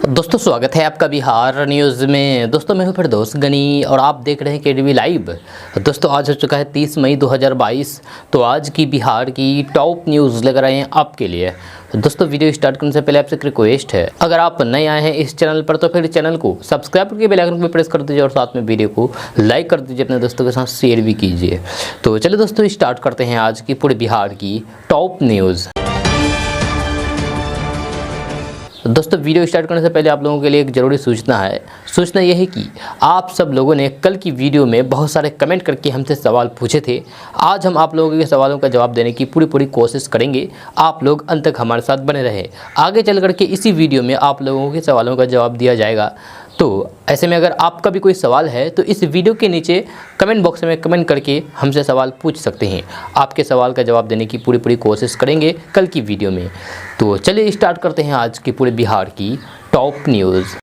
दोस्तों स्वागत है आपका बिहार न्यूज़ में। दोस्तों मैं हूं फिरदौस गनी और आप देख रहे हैं केडीवी लाइव। दोस्तों आज हो चुका है 30 मई 2022। तो आज की बिहार की टॉप न्यूज़ लेकर आए हैं आपके लिए। दोस्तों वीडियो स्टार्ट करने से पहले आपसे एक रिक्वेस्ट है, अगर आप नए आए हैं इस चैनल पर तो फिर चैनल को सब्सक्राइब करके बेल आइकन को प्रेस कर दीजिए और साथ में वीडियो को लाइक कर दीजिए, अपने दोस्तों के साथ शेयर भी कीजिए। तो चलिए दोस्तों स्टार्ट करते हैं आज की पूरे बिहार की टॉप न्यूज़। दोस्तों वीडियो स्टार्ट करने से पहले आप लोगों के लिए एक ज़रूरी सूचना है। सूचना यह है कि आप सब लोगों ने कल की वीडियो में बहुत सारे कमेंट करके हमसे सवाल पूछे थे। आज हम आप लोगों के सवालों का जवाब देने की पूरी कोशिश करेंगे। आप लोग अंत तक हमारे साथ बने रहे। आगे चल करके इसी वीडियो में आप लोगों के सवालों का जवाब दिया जाएगा। तो ऐसे में अगर आपका भी कोई सवाल है तो इस वीडियो के नीचे कमेंट बॉक्स में कमेंट करके हमसे सवाल पूछ सकते हैं। आपके सवाल का जवाब देने की पूरी कोशिश करेंगे कल की वीडियो में। तो चलिए स्टार्ट करते हैं आज की पूरे बिहार की टॉप न्यूज़।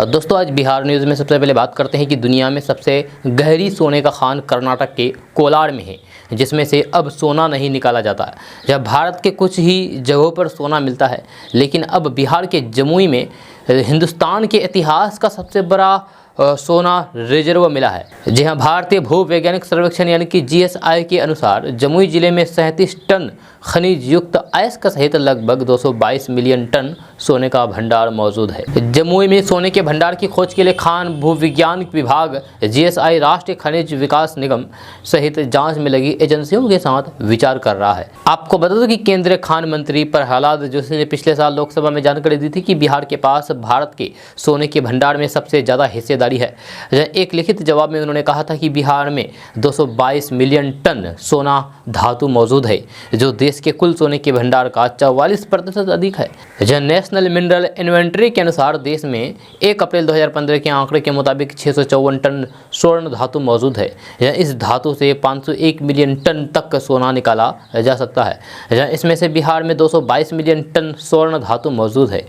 दोस्तों आज बिहार न्यूज़ में सबसे पहले बात करते हैं कि दुनिया में सबसे गहरी सोने का खान कर्नाटक के कोलार में है, जिसमें से अब सोना नहीं निकाला जाता है। जब भारत के कुछ ही जगहों पर सोना मिलता है, लेकिन अब बिहार के जमुई में हिंदुस्तान के इतिहास का सबसे बड़ा सोना रिजर्व मिला है। जी हाँ, भारतीय भू वैज्ञानिक सर्वेक्षण यानी कि GSI के अनुसार जमुई जिले में 37 टन खनिज युक्त अयस्क सहित लगभग 222 मिलियन टन सोने का भंडार मौजूद है। जमुई में सोने के भंडार की खोज के लिए खान भूविज्ञान विभाग, GSI, राष्ट्रीय खनिज विकास निगम सहित जांच में लगी एजेंसियों के साथ विचार कर रहा है। आपको बता दूं कि केंद्रीय खान मंत्री प्रहलाद जोशी ने पिछले साल लोकसभा में जानकारी दी थी कि बिहार के पास भारत के सोने के भंडार में सबसे ज़्यादा हिस्सेदारी है। एक लिखित जवाब में उन्होंने कहा था कि बिहार में 222 मिलियन टन सोना धातु मौजूद है, जो देश के कुल सोने के भंडार का 44% अधिक है। नेशनल मिनरल इन्वेंटरी के अनुसार देश में 1 अप्रैल 2015 के आंकड़े के मुताबिक 654 टन स्वर्ण धातु मौजूद है। इस धातु से 501 मिलियन टन तक सोना निकाला जा सकता है। इसमें से बिहार में 222 मिलियन टन स्वर्ण धातु मौजूद है।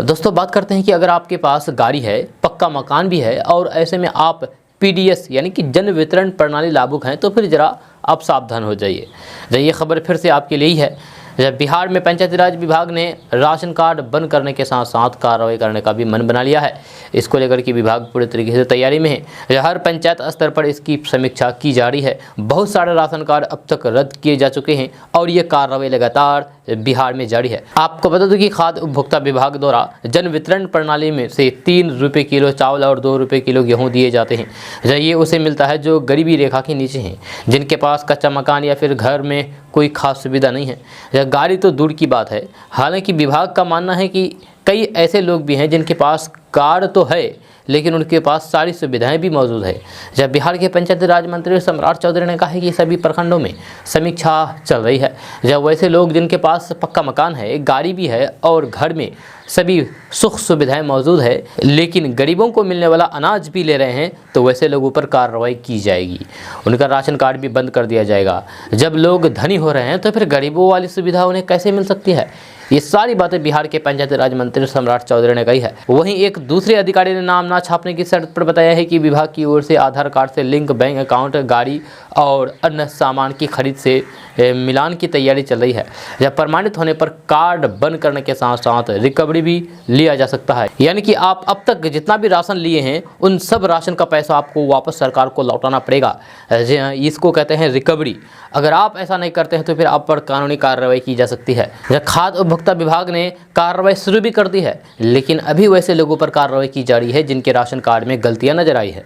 दोस्तों बात करते हैं कि अगर आपके पास गाड़ी है, पक्का मकान भी है और ऐसे में आप PDS यानी कि जन वितरण प्रणाली लाभुक हैं, तो फिर ज़रा आप सावधान हो जाइए। ये खबर फिर से आपके लिए ही है। जब बिहार में पंचायती राज विभाग ने राशन कार्ड बंद करने के साथ साथ कार्रवाई करने का भी मन बना लिया है। इसको लेकर के विभाग पूरे तरीके से तैयारी में है। हर पंचायत स्तर पर इसकी समीक्षा की जा रही है। बहुत सारे राशन कार्ड अब तक रद्द किए जा चुके हैं और ये कार्रवाई लगातार बिहार में जारी है। आपको बता दूं कि खाद्य उपभोक्ता विभाग द्वारा जन वितरण प्रणाली में से 3 रुपये किलो चावल और 2 रुपये किलो गेहूँ दिए जाते हैं। ये उसे मिलता है जो गरीबी रेखा के नीचे हैं, जिनके पास कच्चा मकान या फिर घर में कोई खास सुविधा नहीं है। गाड़ी तो दूर की बात है। हालांकि विभाग का मानना है कि कई ऐसे लोग भी हैं जिनके पास कार्ड तो है लेकिन उनके पास सारी सुविधाएं भी मौजूद है। जब बिहार के पंचायती राज मंत्री सम्राट चौधरी ने कहा है कि सभी प्रखंडों में समीक्षा चल रही है। जब वैसे लोग जिनके पास पक्का मकान है, गाड़ी भी है और घर में सभी सुख सुविधाएं मौजूद है, लेकिन गरीबों को मिलने वाला अनाज भी ले रहे हैं, तो वैसे लोगों पर कार्रवाई की जाएगी। उनका राशन कार्ड भी बंद कर दिया जाएगा। जब लोग धनी हो रहे हैं तो फिर गरीबों वाली सुविधा उन्हें कैसे मिल सकती है? ये सारी बातें बिहार के पंचायती राज मंत्री सम्राट चौधरी ने कही है। वहीं एक दूसरे अधिकारी ने नाम ना छापने की शर्त पर बताया है कि विभाग की ओर से आधार कार्ड से लिंक बैंक अकाउंट, गाड़ी और अन्य सामान की खरीद से मिलान की तैयारी चल रही है। जब प्रमाणित होने पर कार्ड बंद करने के साथ साथ रिकवरी भी लिया जा सकता है। यानी कि आप अब तक जितना भी राशन लिए हैं उन सब राशन का पैसा आपको वापस सरकार को लौटाना पड़ेगा। इसको कहते हैं रिकवरी। अगर आप ऐसा नहीं करते हैं तो फिर आप पर कानूनी कार्रवाई की जा सकती है। खाद्य उपभोक्ता विभाग ने कार्रवाई शुरू भी कर दी है, लेकिन अभी वैसे लोगों पर कार्रवाई की जा रही है जिनके राशन कार्ड में गलतियां नजर आई है।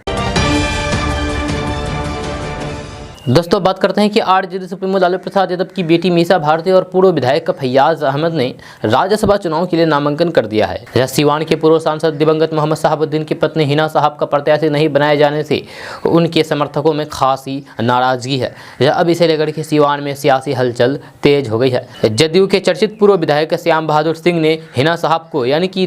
दोस्तों बात करते हैं कि RJD सुप्रीमो लालू प्रसाद यादव की बेटी मीसा भारती और पूर्व विधायक फैयाज अहमद ने राज्यसभा चुनाव के लिए नामांकन कर दिया है। सिवान के पूर्व सांसद दिवंगत मोहम्मद शहाबुद्दीन की पत्नी हिना साहब का प्रत्याशी नहीं बनाए जाने से उनके समर्थकों में खासी नाराजगी है। अब इसे लेकर के सिवान में सियासी हलचल तेज हो गई है। जदयू के चर्चित पूर्व विधायक श्याम बहादुर सिंह ने हिना साहब को यानी कि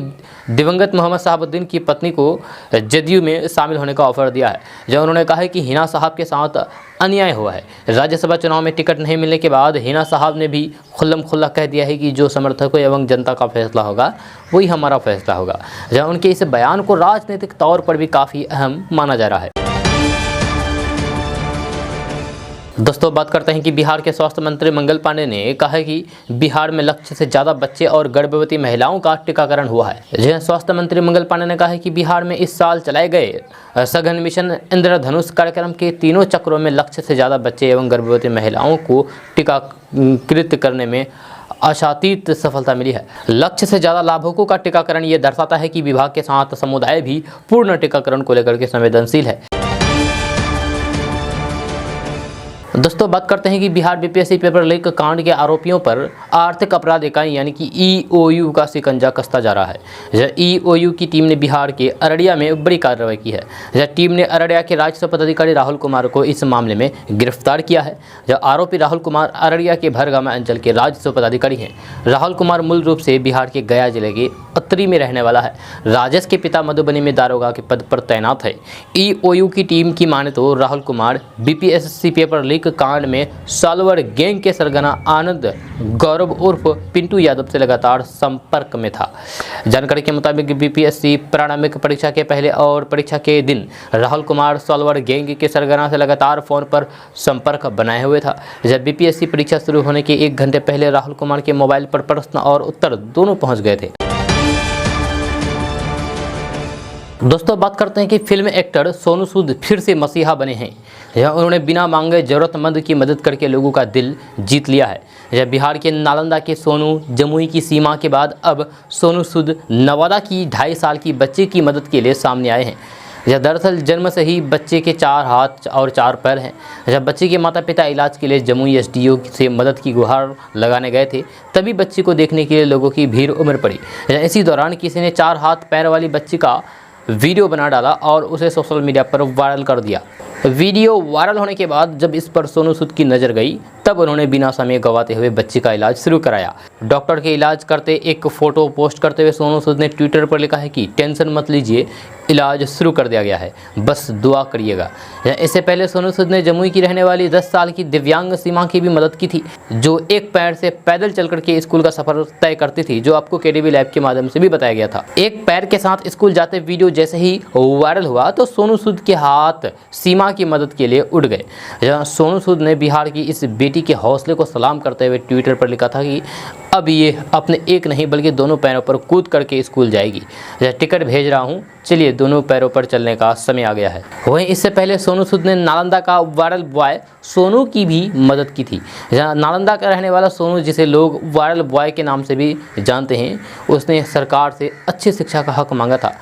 दिवंगत मोहम्मद शहाबुद्दीन की पत्नी को जदयू में शामिल होने का ऑफर दिया है। जब उन्होंने कहा है कि हिना साहब के साथ अन्याय हुआ है। राज्यसभा चुनाव में टिकट नहीं मिलने के बाद हिना साहब ने भी खुल्लम खुल्ला कह दिया है कि जो समर्थकों एवं जनता का फैसला होगा वही हमारा फैसला होगा। जहां उनके इस बयान को राजनीतिक तौर पर भी काफ़ी अहम माना जा रहा है। दोस्तों बात करते हैं कि बिहार के स्वास्थ्य मंत्री मंगल पांडे ने कहा है कि बिहार में लक्ष्य से ज़्यादा बच्चे और गर्भवती महिलाओं का टीकाकरण हुआ है। जी स्वास्थ्य मंत्री मंगल पांडे ने कहा है कि बिहार में इस साल चलाए गए सघन मिशन इंद्रधनुष कार्यक्रम के तीनों चक्रों में लक्ष्य से ज़्यादा बच्चे एवं गर्भवती महिलाओं को टीकाकृत करने में आशातीत सफलता मिली है। लक्ष्य से ज़्यादा लाभुकों का टीकाकरण ये दर्शाता है कि विभाग के साथ समुदाय भी पूर्ण टीकाकरण को लेकर के संवेदनशील है। दोस्तों बात करते हैं कि बिहार बीपीएससी पेपर लीक कांड के आरोपियों पर आर्थिक अपराध इकाई यानी कि ईओयू का शिकंजा कसता जा रहा है। ईओयू की टीम ने बिहार के अररिया में बड़ी कार्रवाई की है। टीम ने अररिया के राजस्व पदाधिकारी राहुल कुमार को इस मामले में गिरफ्तार किया है। आरोपी राहुल कुमार अररिया के भरगामा अंचल के राजस्व पदाधिकारी हैं। राहुल कुमार मूल रूप से बिहार के गया जिले के अत्तरी में रहने वाला है। राजेश के पिता मधुबनी में दारोगा के पद पर तैनात है। ईओयू की टीम की माने तो Rahul Kumar BPSC paper leak कांड में सालवर गैंग के सरगना आनंद गौरव उर्फ पिंटू यादव से लगातार संपर्क में था। जानकारी के मुताबिक बीपीएससी प्रारंभिक परीक्षा के पहले और परीक्षा के दिन राहुल कुमार सालवर गैंग के सरगना से लगातार फोन पर संपर्क बनाए हुए था। जब बीपीएससी परीक्षा शुरू होने के 1 घंटे पहले राहुल कुमार के मोबाइल पर प्रश्न और उत्तर दोनों पहुंच गए थे। दोस्तों बात करते हैं कि फिल्म एक्टर सोनू सूद फिर से मसीहा बने हैं। उन्होंने बिना मांगे ज़रूरतमंद की मदद करके लोगों का दिल जीत लिया है। बिहार के नालंदा के सोनू जमुई की सीमा के बाद अब सोनू सूद नवादा की 2.5 साल की बच्चे की मदद के लिए सामने आए हैं। दरअसल जन्म से ही बच्चे के 4 हाथ और 4 पैर हैं। जब बच्चे के माता पिता इलाज के लिए जमुई एसडीओ से मदद की गुहार लगाने गए थे, तभी बच्चे को देखने के लिए लोगों की भीड़ उमड़ पड़ी। इसी दौरान किसी ने 4 हाथ पैर वाली बच्ची का वीडियो बना डाला और उसे सोशल मीडिया पर वायरल कर दिया। वीडियो वायरल होने के बाद जब इस पर सोनू सूद की नज़र गई, तब उन्होंने बिना समय गंवाते हुए बच्ची का इलाज शुरू कराया। डॉक्टर के इलाज करते एक फ़ोटो पोस्ट करते हुए सोनू सूद ने ट्विटर पर लिखा है कि टेंशन मत लीजिए, इलाज शुरू कर दिया गया है, बस दुआ करिएगा। इससे पहले सोनू सूद ने जमुई की रहने वाली 10 साल की दिव्यांग सीमा की भी मदद की थी, जो एक पैर से पैदल चल करके स्कूल का सफ़र तय करती थी, जो आपको केडीवी लैब के माध्यम से भी बताया गया था। एक पैर के साथ स्कूल जाते वीडियो जैसे ही वायरल हुआ तो सोनू सूद के हाथ सीमा की मदद के लिए उड़ गए। सोनू सूद ने बिहार की इस बेटी के हौसले को सलाम करते हुए ट्विटर पर लिखा था कि अब ये अपने एक नहीं बल्कि दोनों पैरों पर कूद करके स्कूल जाएगी। टिकट भेज रहा हूँ, चलिए दोनों पैरों पर चलने का समय आ गया है। वहीं इससे पहले सोनू सूद ने नालंदा का वायरल बॉय सोनू की भी मदद की थी। नालंदा का रहने वाला सोनू, जिसे लोग वायरल बॉय के नाम से भी जानते हैं, उसने सरकार से अच्छी शिक्षा का हक मांगा था।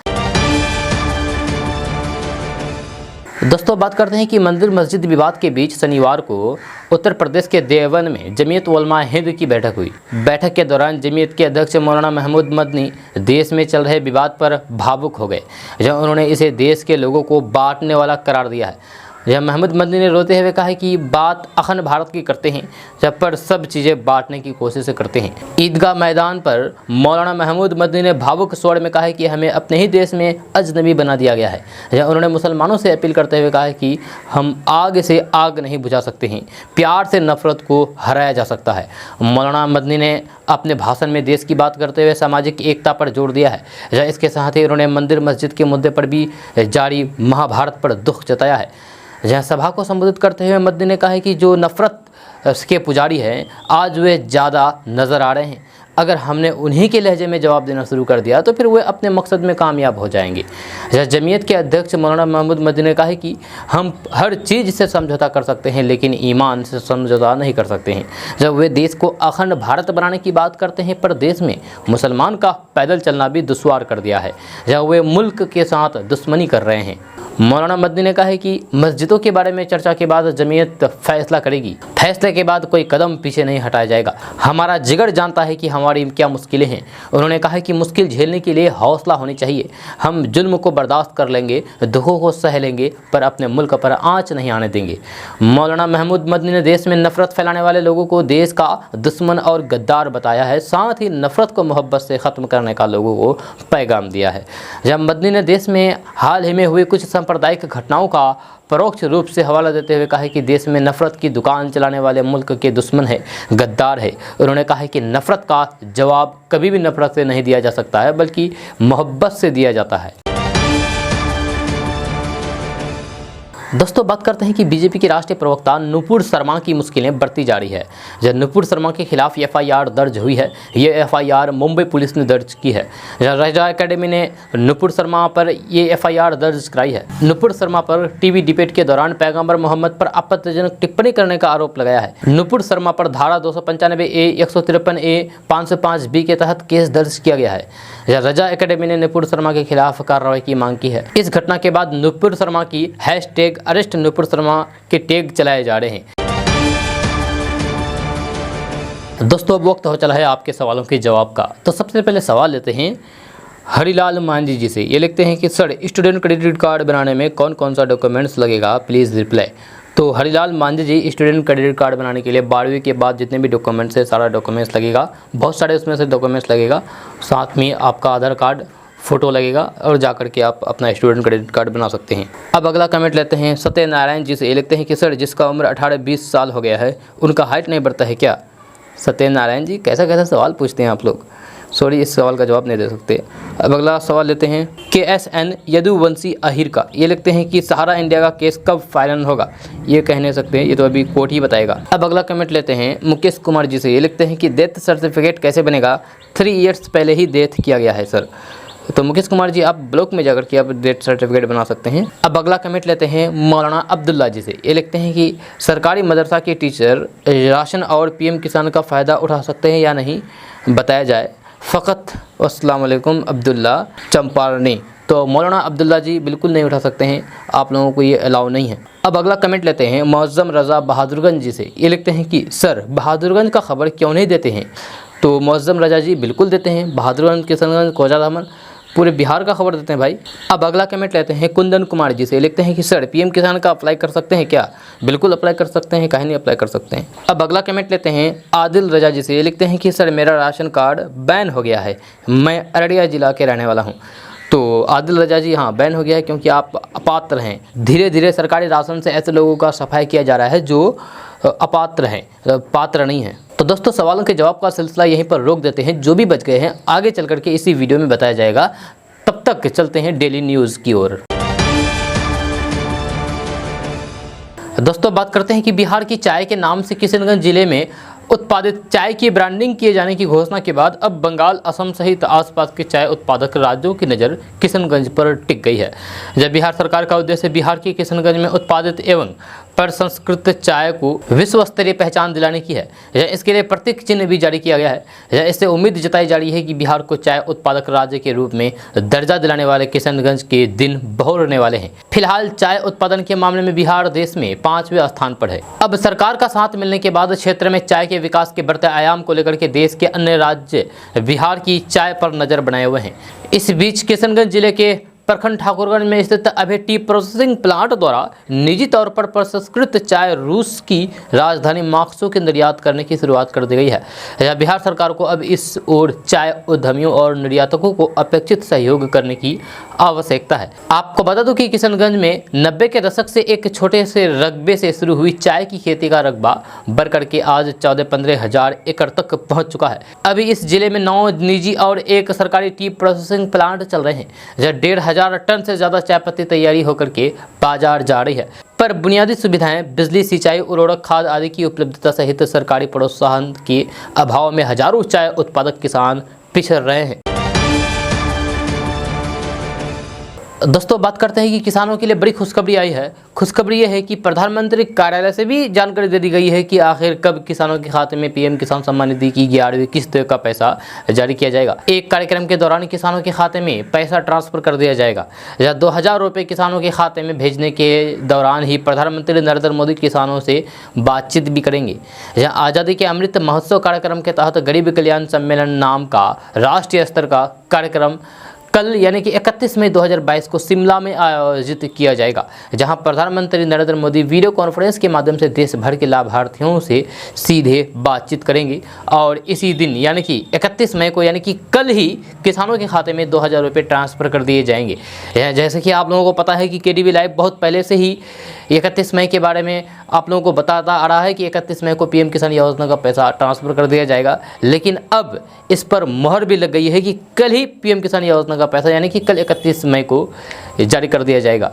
दोस्तों बात करते हैं कि मंदिर मस्जिद विवाद के बीच शनिवार को उत्तर प्रदेश के देवबंद में जमीयत उलमा हिंद की बैठक हुई। बैठक के दौरान जमीयत के अध्यक्ष मौलाना महमूद मदनी देश में चल रहे विवाद पर भावुक हो गए, जब उन्होंने इसे देश के लोगों को बांटने वाला करार दिया है। महमूद मदनी ने रोते हुए कहा है कि बात अखंड भारत की करते हैं, जब पर सब चीज़ें बांटने की कोशिश करते हैं। ईदगाह मैदान पर मौलाना महमूद मदनी ने भावुक स्वर में कहा है कि हमें अपने ही देश में अजनबी बना दिया गया है। उन्होंने मुसलमानों से अपील करते हुए कहा है कि हम आग से आग नहीं बुझा सकते हैं, प्यार से नफरत को हराया जा सकता है। मौलाना मदनी ने अपने भाषण में देश की बात करते हुए सामाजिक एकता पर जोर दिया है। इसके साथ ही उन्होंने मंदिर मस्जिद के मुद्दे पर भी जारी महाभारत पर दुख जताया है। जहाँ सभा को संबोधित करते हुए मदनी ने कहा है कि जो नफ़रत के पुजारी हैं, आज वे ज़्यादा नज़र आ रहे हैं। अगर हमने उन्हीं के लहजे में जवाब देना शुरू कर दिया तो फिर वे अपने मकसद में कामयाब हो जाएंगे। जमीयत के अध्यक्ष मौलाना महमूद मदनी ने कहा है कि हम हर चीज़ से समझौता कर सकते हैं, लेकिन ईमान से समझौता नहीं कर सकते हैं। जब वे देश को अखंड भारत बनाने की बात करते हैं, पर देश में मुसलमान का पैदल चलना भी दुश्वार कर दिया है, जब वे मुल्क के साथ दुश्मनी कर रहे हैं। मौलाना मदनी ने कहा है कि मस्जिदों के बारे में चर्चा के बाद जमीयत फैसला करेगी, फैसले के बाद कोई कदम पीछे नहीं हटाया जाएगा। हमारा जिगर जानता है कि हमारी क्या मुश्किलें हैं। उन्होंने कहा कि मुश्किल झेलने के लिए हौसला होनी चाहिए। हम जुल्म को बर्दाश्त कर लेंगे, दुखों को सह लेंगे, पर अपने मुल्क पर आंच नहीं आने देंगे। मौलाना महमूद मदनी ने देश में नफरत फैलाने वाले लोगों को देश का दुश्मन और गद्दार बताया है, साथ ही नफरत को मोहब्बत से ख़त्म करने का लोगों को पैगाम दिया है। जब मदनी ने देश में हाल ही में हुए कुछ सांप्रदायिक घटनाओं का परोक्ष रूप से हवाला देते हुए कहा है कि देश में नफरत की दुकान चलाने वाले मुल्क के दुश्मन है, गद्दार है। उन्होंने कहा है कि नफरत का जवाब कभी भी नफरत से नहीं दिया जा सकता है, बल्कि मोहब्बत से दिया जाता है। दोस्तों बात करते हैं कि बीजेपी की राष्ट्रीय प्रवक्ता नुपुर शर्मा की मुश्किलें बढ़ती जा रही है। जब नुपुर शर्मा के खिलाफ एफआईआर दर्ज हुई है, ये एफआईआर मुंबई पुलिस ने दर्ज की है। रजा एकेडमी ने नुपुर शर्मा पर ये एफआईआर दर्ज कराई है। नुपुर शर्मा पर टीवी डिबेट के दौरान पैगंबर मोहम्मद पर आपत्तिजनक टिप्पणी करने का आरोप लगाया है। नुपुर शर्मा पर धारा 295A, 153A, 505B के तहत केस दर्ज किया गया है। रजा एकेडमी ने नुपुर शर्मा के खिलाफ कार्रवाई की मांग की है। इस घटना के बाद नुपुर शर्मा की #अरेस्ट नुपुर शर्मा के टैग चलाए जा रहे हैं। दोस्तों अब वक्त हो चला है आपके सवालों के जवाब का। तो सबसे पहले सवाल लेते हैं हरिलाल मांझी जी से। ये लिखते हैं कि सर स्टूडेंट क्रेडिट कार्ड बनाने में कौन कौन सा डॉक्यूमेंट्स लगेगा, प्लीज़ रिप्लाई। तो हरिलाल मांझी जी, स्टूडेंट क्रेडिट कार्ड बनाने के लिए 12वीं के बाद जितने भी डॉक्यूमेंट्स है सारा डॉक्यूमेंट्स लगेगा। बहुत सारे उसमें से डॉक्यूमेंट्स लगेगा, साथ में आपका आधार कार्ड, फ़ोटो लगेगा और जा कर के आप अपना स्टूडेंट क्रेडिट कार्ड बना सकते हैं। अब अगला कमेंट लेते हैं सत्यनारायण जी से। ये लिखते हैं कि सर जिसका उम्र 18-20 साल हो गया है उनका हाइट नहीं बढ़ता है क्या? सत्यनारायण जी कैसा कैसा सवाल पूछते हैं आप लोग, सॉरी इस सवाल का जवाब नहीं दे सकते। अब अगला सवाल लेते हैं KSN यदुवंशी अहिर का। ये लिखते हैं कि सहारा इंडिया का केस कब फाइनल होगा? ये कह नहीं सकते हैं, ये तो अभी कोर्ट ही बताएगा। अब अगला कमेंट लेते हैं मुकेश कुमार जी से। ये लिखते हैं कि डेथ सर्टिफिकेट कैसे बनेगा? 3 ईयर्स पहले ही डेथ किया गया है सर। तो मुकेश कुमार जी आप ब्लॉक में जाकर के आप डेथ सर्टिफिकेट बना सकते हैं। अब अगला कमेंट लेते हैं मौलाना अब्दुल्ला जी से। ये लिखते हैं कि सरकारी मदरसा के टीचर राशन और PM किसान का फ़ायदा उठा सकते हैं या नहीं, बताया जाए फ़कत। अस्सलाम वालेकुम अब्दुल्ला चंपारनी। तो मौलाना अब्दुल्ला जी बिल्कुल नहीं उठा सकते हैं, आप लोगों को ये अलाउ नहीं है। अब अगला कमेंट लेते हैं मौज़म रज़ा बहादुरगंज जी से। ये लिखते हैं कि सर बहादुरगंज का खबर क्यों नहीं देते हैं? तो मौज़म रज़ा जी बिल्कुल देते हैं, बहादुरगंज, किशनगंज, कोजा दामन पूरे बिहार का खबर देते हैं भाई। अब अगला कमेंट लेते हैं कुंदन कुमार जी से। लिखते हैं कि सर PM किसान का अप्लाई कर सकते हैं क्या? बिल्कुल अप्लाई कर सकते हैं, काहे नहीं अप्लाई कर सकते हैं। अब अगला कमेंट लेते हैं आदिल रजा जी से। ये लिखते हैं कि सर मेरा राशन कार्ड बैन हो गया है, मैं अररिया ज़िला के रहने वाला हूँ। तो आदिल रजा जी हाँ बैन हो गया है क्योंकि आप अपात्र हैं। धीरे धीरे सरकारी राशन से ऐसे लोगों का सफाई किया जा रहा है जो अपात्र हैं, पात्र नहीं हैं। तो दोस्तों सवालों के जवाब का सिलसिला यहीं पर रोक देते हैं। जो भी बच गए हैं आगे चल करके इसी वीडियो में बताया जाएगा। तब तक चलते हैं डेली न्यूज़ की ओर। दोस्तों बात करते हैं कि बिहार की चाय के नाम से किशनगंज जिले में उत्पादित चाय की ब्रांडिंग किए जाने की घोषणा के बाद अब बंगाल, असम सहित आसपास के चाय उत्पादक राज्यों की नज़र किशनगंज पर टिक गई है। जब बिहार सरकार का उद्देश्य बिहार की किशनगंज में उत्पादित एवं प्रसंस्कृत चाय को विश्व स्तरीय पहचान दिलाने की है। इसके लिए प्रतीक चिन्ह भी जारी किया गया है। इससे उम्मीद जताई जा रही है कि बिहार को चाय उत्पादक राज्य के रूप में दर्जा दिलाने वाले किशनगंज के दिन बहुरने वाले हैं। फिलहाल चाय उत्पादन के मामले में बिहार देश में 5वें स्थान पर है। अब सरकार का साथ मिलने के बाद क्षेत्र में चाय के विकास के बढ़ते आयाम को लेकर के देश के अन्य राज्य बिहार की चाय पर नजर बनाए हुए हैं। इस बीच किशनगंज जिले के प्रखंड ठाकुरगंज में स्थित अभय टी प्रोसेसिंग प्लांट द्वारा निजी तौर पर प्रसंस्कृत चाय रूस की राजधानी मॉस्को के निर्यात करने की शुरुआत कर दी गई है। बिहार सरकार को अब इस ओर चाय उद्यमियों और निर्यातकों को अपेक्षित सहयोग करने की आवश्यकता है। आपको बता दूं कि किशनगंज में 90 के दशक से एक छोटे से रकबे से शुरू हुई चाय की खेती का रकबा बढ़ करके आज 14-15 हज़ार एकड़ तक पहुंच चुका है। अभी इस जिले में 9 निजी और 1 सरकारी टी प्रोसेसिंग प्लांट चल रहे हैं। 1,500 टन से ज़्यादा चाय पत्ती तैयारी होकर के बाजार जा रही है, पर बुनियादी सुविधाएं, बिजली, सिंचाई, उर्वरक, खाद आदि की उपलब्धता सहित सरकारी प्रोत्साहन के अभाव में हजारों चाय उत्पादक किसान पिछड़ रहे हैं। दोस्तों बात करते हैं कि किसानों के लिए बड़ी खुशखबरी आई है। खुशखबरी ये है कि प्रधानमंत्री कार्यालय से भी जानकारी दे दी गई है कि आखिर कब किसानों के खाते में PM किसान सम्मान निधि की 11वीं किस्त का पैसा जारी किया जाएगा। एक कार्यक्रम के दौरान किसानों के खाते में पैसा ट्रांसफर कर दिया जाएगा। 2,000 रुपये किसानों के खाते में भेजने के दौरान ही प्रधानमंत्री नरेंद्र मोदी किसानों से बातचीत भी करेंगे। आज़ादी के अमृत महोत्सव कार्यक्रम के तहत गरीब कल्याण सम्मेलन नाम का राष्ट्रीय स्तर का कार्यक्रम कल यानी कि 31 मई 2022 को शिमला में आयोजित किया जाएगा, जहां प्रधानमंत्री नरेंद्र मोदी वीडियो कॉन्फ्रेंस के माध्यम से देश भर के लाभार्थियों से सीधे बातचीत करेंगे। और इसी दिन यानी कि 31 मई को यानी कि कल ही किसानों के खाते में 2,000 रुपये ट्रांसफ़र कर दिए जाएंगे। जैसे कि आप लोगों को पता है कि KDV लाइव बहुत पहले से ही 31 मई के बारे में आप लोगों को बताता आ रहा है कि 31 मई को PM किसान योजना का पैसा ट्रांसफ़र कर दिया जाएगा, लेकिन अब इस पर मोहर भी लग गई है कि कल ही PM किसान योजना का पैसा यानी कि कल 31 मई को जारी कर दिया जाएगा।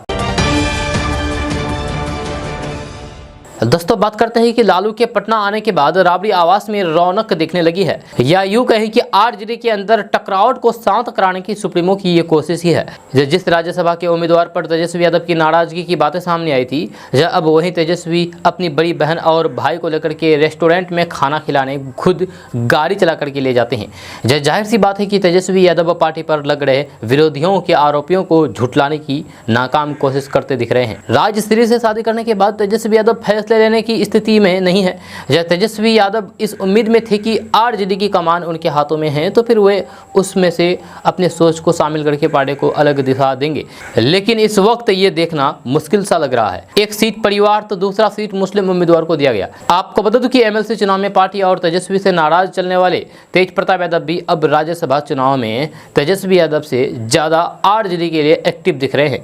दोस्तों बात करते हैं कि लालू के पटना आने के बाद राबड़ी आवास में रौनक दिखने लगी है, या यूं कहें कि आरजेडी के अंदर टकराव को शांत कराने की सुप्रीमो की ये कोशिश ही है। जिस राज्यसभा के उम्मीदवार पर तेजस्वी यादव की नाराजगी की बातें सामने आई थी, अब वही तेजस्वी अपनी बड़ी बहन और भाई को लेकर के रेस्टोरेंट में खाना खिलाने खुद गाड़ी चला करके ले जाते हैं। जाहिर सी बात है कि तेजस्वी यादव पार्टी पर लग रहे विरोधियों के आरोपियों को झुठलाने की नाकाम कोशिश करते दिख रहे हैं। राजश्री से शादी करने के बाद तेजस्वी यादव फैसले लेने की स्थिति में नहीं है। तेजस्वी यादव इस उम्मीद में थे कि आरजेडी की कमान उनके हाथों में है, तो फिर वे उसमें से अपने सोच को शामिल करके पार्टी को अलग दिशा देंगे। लेकिन इस वक्त ये देखना मुश्किल सा लग रहा है। एक सीट परिवार तो दूसरा सीट मुस्लिम उम्मीदवार को दिया गया। आपको बता दूं कि एमएलसी चुनाव में पार्टी और तेजस्वी से नाराज चलने वाले तेज प्रताप यादव भी अब राज्यसभा चुनाव में तेजस्वी यादव से ज्यादा आरजेडी के लिए एक्टिव दिख रहे हैं।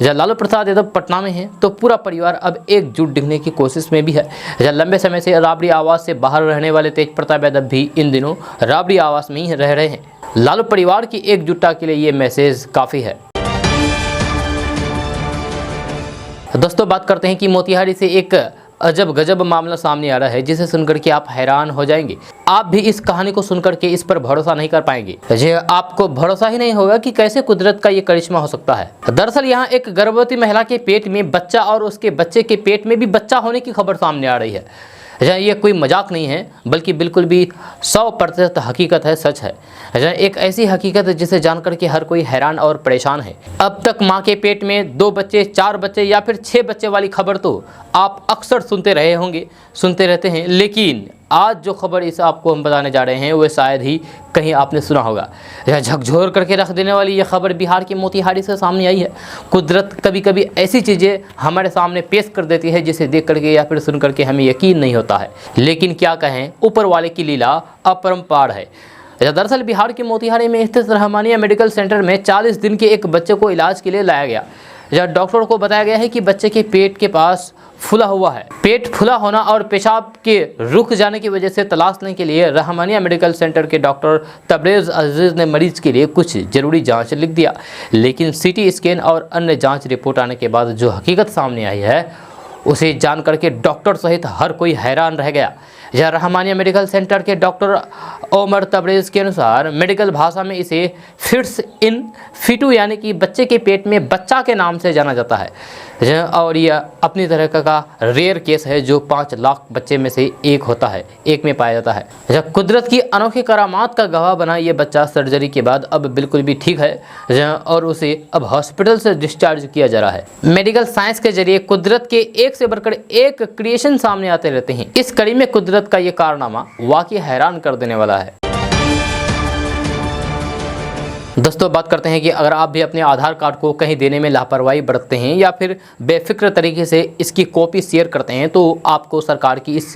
जब लालू प्रसाद यादव पटना में है तो पूरा परिवार अब एकजुट दिखने की कोशिश में भी है। लंबे समय से राबड़ी आवास से बाहर रहने वाले तेज प्रताप यादव भी इन दिनों राबड़ी आवास में ही रह रहे हैं। लालू परिवार की एकजुटता के लिए ये मैसेज काफी है। दोस्तों बात करते हैं कि मोतिहारी से एक अजब गजब मामला सामने आ रहा है, जिसे सुनकर के आप हैरान हो जाएंगे। आप भी इस कहानी को सुनकर के इस पर भरोसा नहीं कर पाएंगे। जी आपको भरोसा ही नहीं होगा कि कैसे कुदरत का ये करिश्मा हो सकता है। दरअसल यहाँ एक गर्भवती महिला के पेट में बच्चा और उसके बच्चे के पेट में भी बच्चा होने की खबर सामने आ रही है। ये कोई मजाक नहीं है, बल्कि बिल्कुल भी 100% हकीकत है, सच है। एक ऐसी हकीकत है जिसे जानकर के हर कोई हैरान और परेशान है। अब तक माँ के पेट में 2 बच्चे, 4 बच्चे या फिर 6 बच्चे वाली खबर तो आप अक्सर सुनते रहे होंगे, सुनते रहते हैं। लेकिन आज जो खबर इस आपको हम बताने जा रहे हैं वो शायद ही कहीं आपने सुना होगा। यह झकझोर करके रख देने वाली यह खबर बिहार के मोतिहारी से सामने आई है। कुदरत कभी कभी ऐसी चीज़ें हमारे सामने पेश कर देती है जिसे देख करके या फिर सुन करके हमें यकीन नहीं होता है। लेकिन क्या कहें, ऊपर वाले की लीला अपरंपार है। दरअसल बिहार के मोतिहारी में स्थित रहमानिया मेडिकल सेंटर में 40 दिन के एक बच्चे को इलाज के लिए लाया गया। जब डॉक्टर को बताया गया है कि बच्चे के पेट के पास फूला हुआ है। पेट फूला होना और पेशाब के रुक जाने की वजह से तलाशने के लिए रहमानिया मेडिकल सेंटर के डॉक्टर तबरेज़ अजीज़ ने मरीज के लिए कुछ जरूरी जांच लिख दिया। लेकिन सीटी स्कैन और अन्य जांच रिपोर्ट आने के बाद जो हकीकत सामने आई है उसे जान करके डॉक्टर सहित हर कोई हैरान रह गया। यह रहमानिया मेडिकल सेंटर के डॉक्टर ओमर तबरेज़ के अनुसार मेडिकल भाषा में इसे फिट्स इन फिटू यानी कि बच्चे के पेट में बच्चा के नाम से जाना जाता है। और यह अपनी तरह का रेयर केस है जो 5 लाख बच्चे में से एक होता है, एक में पाया जाता है। जब कुदरत की अनोखी करामात का गवाह बना ये बच्चा सर्जरी के बाद अब बिल्कुल भी ठीक है और उसे अब हॉस्पिटल से डिस्चार्ज किया जा रहा है। मेडिकल साइंस के जरिए कुदरत के एक से बढ़कर एक क्रिएशन सामने आते रहते हैं। इस कड़ी में कुदरत का ये कारनामा वाकई हैरान कर देने वाला है। दोस्तों बात करते हैं कि अगर आप भी अपने आधार कार्ड को कहीं देने में लापरवाही बरतते हैं या फिर बेफिक्र तरीके से इसकी कॉपी शेयर करते हैं तो आपको सरकार की इस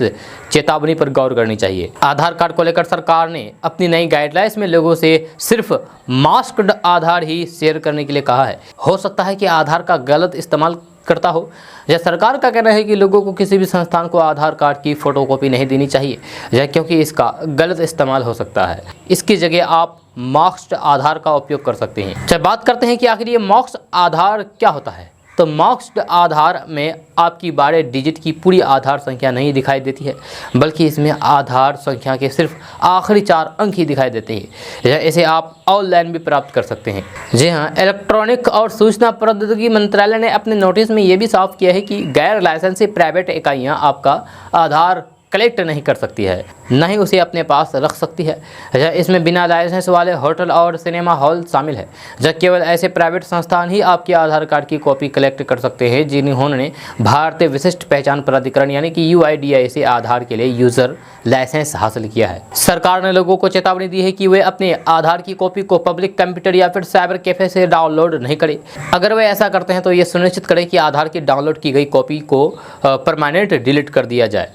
चेतावनी पर गौर करनी चाहिए। आधार कार्ड को लेकर सरकार ने अपनी नई गाइडलाइंस में लोगों से सिर्फ मास्क्ड आधार ही शेयर करने के लिए कहा है। हो सकता है कि आधार का गलत इस्तेमाल करता हो। यह सरकार का कहना है कि लोगों को किसी भी संस्थान को आधार कार्ड की फोटोकॉपी नहीं देनी चाहिए क्योंकि इसका गलत इस्तेमाल हो सकता है। इसकी जगह आप मॉक्स्ड आधार का उपयोग कर सकते हैं। चलिए बात करते हैं कि आखिर ये मॉक्स्ड आधार क्या होता है। तो मॉक्स्ड आधार में आपकी 12 डिजिट की पूरी आधार संख्या नहीं दिखाई देती है, बल्कि इसमें आधार संख्या के सिर्फ आखिरी 4 अंक ही दिखाई देते हैं। इसे आप ऑनलाइन भी प्राप्त कर सकते हैं। जी हाँ, इलेक्ट्रॉनिक और सूचना प्रौद्योगिकी मंत्रालय ने अपने नोटिस में ये भी साफ किया है कि गैर लाइसेंसी प्राइवेट इकाइयाँ आपका आधार कलेक्ट नहीं कर सकती है, न ही उसे अपने पास रख सकती है। इसमें बिना लाइसेंस वाले होटल और सिनेमा हॉल शामिल है। जब केवल ऐसे प्राइवेट संस्थान ही आपके आधार कार्ड की कॉपी कलेक्ट कर सकते हैं जिन्होंने भारतीय विशिष्ट पहचान प्राधिकरण यानी कि UIDAI से आधार के लिए यूजर लाइसेंस हासिल किया है। सरकार ने लोगों को चेतावनी दी है कि वे अपने आधार की कॉपी को पब्लिक कंप्यूटर या फिर साइबर कैफे से डाउनलोड नहीं करें। अगर वे ऐसा करते हैं तो ये सुनिश्चित करें कि आधार की डाउनलोड की गई कॉपी को परमानेंट डिलीट कर दिया जाए।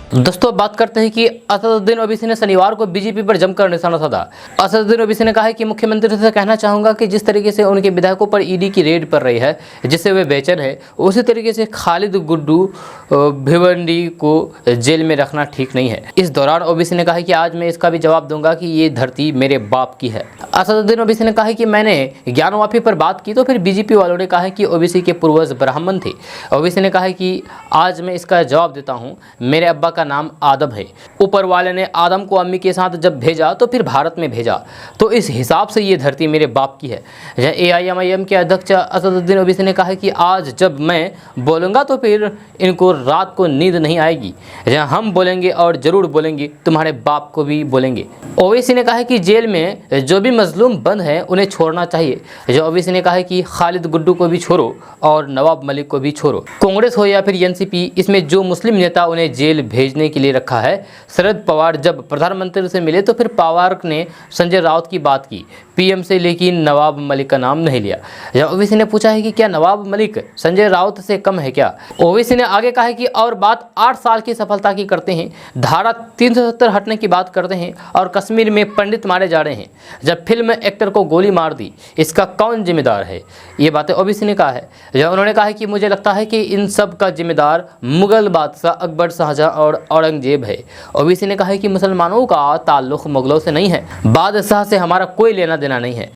दोस्तों बात करते हैं कि असदुद्दीन ओवैसी ने शनिवार को बीजेपी पर जमकर निशाना साधा। असदुद्दीन ओवैसी ने कहा है कि मुख्यमंत्री से कहना चाहूँगा कि जिस तरीके से उनके विधायकों पर ईडी की रेड पड़ रही है जिससे वे बेचैन है, उसी तरीके से खालिद गुड्डू भिवंडी को जेल में रखना ठीक नहीं है। इस दौरान ओवैसी ने कहा कि आज मैं इसका भी जवाब दूंगा कि ये धरती मेरे बाप की है। असदुद्दीन ओवैसी ने कहा कि मैंने ज्ञानवापी पर बात की तो फिर बीजेपी वालों ने कहा कि ओवैसी के पूर्वज ब्राह्मण थे। ओवैसी ने कहा कि आज मैं इसका जवाब देता हूँ, मेरे अब्बा का नाम आदम है। ऊपर वाले ने आदम को अम्मी के साथ जब भेजा तो फिर भारत में भेजा, तो इस हिसाब से ये धरती मेरे बाप की है। AIMIM के अध्यक्ष असदुद्दीन ओवैसी ने कहा कि आज जब मैं बोलूँगा तो फिर इनको रात को नींद नहीं आएगी। हम बोलेंगे और ज़रूर बोलेंगे, तुम्हारे बाप को भी बोलेंगे। ओवैसी ने कहा कि जेल में जो भी मजलूम बंद हैं उन्हें छोड़ना चाहिए। ओवैसी ने कहा कि खालिद गुड्डू को भी छोड़ो और नवाब मलिक को भी छोड़ो। कांग्रेस हो या फिर NCP, इसमें जो मुस्लिम नेता उन्हें जेल भेजने के लिए रखा है। शरद पवार जब प्रधानमंत्री से मिले तो फिर पवार ने संजय राउत की बात की PM से, लेकिन नवाब मलिक का नाम नहीं लिया। ओवैसी ने पूछा है कि क्या नवाब मलिक संजय राउत से कम है क्या। ओवैसी ने आगे कहा है कि और बात 8 साल की सफलता की करते हैं, धारा 370 हटने की बात करते हैं और कश्मीर में पंडित मारे जा रहे हैं। जब फिल्म एक्टर को गोली मार दी, इसका कौन जिम्मेदार है। ये बातें ओवैसी ने कहा है। उन्होंने कहा है कि मुझे लगता है कि इन सब का जिम्मेदार मुगल बादशाह अकबर, शाहजहां और औरंगजेब है। ओवैसी ने कहा है कि मुसलमानों का ताल्लुक मुगलों से नहीं है, बादशाह से हमारा कोई लेना देना नहीं है।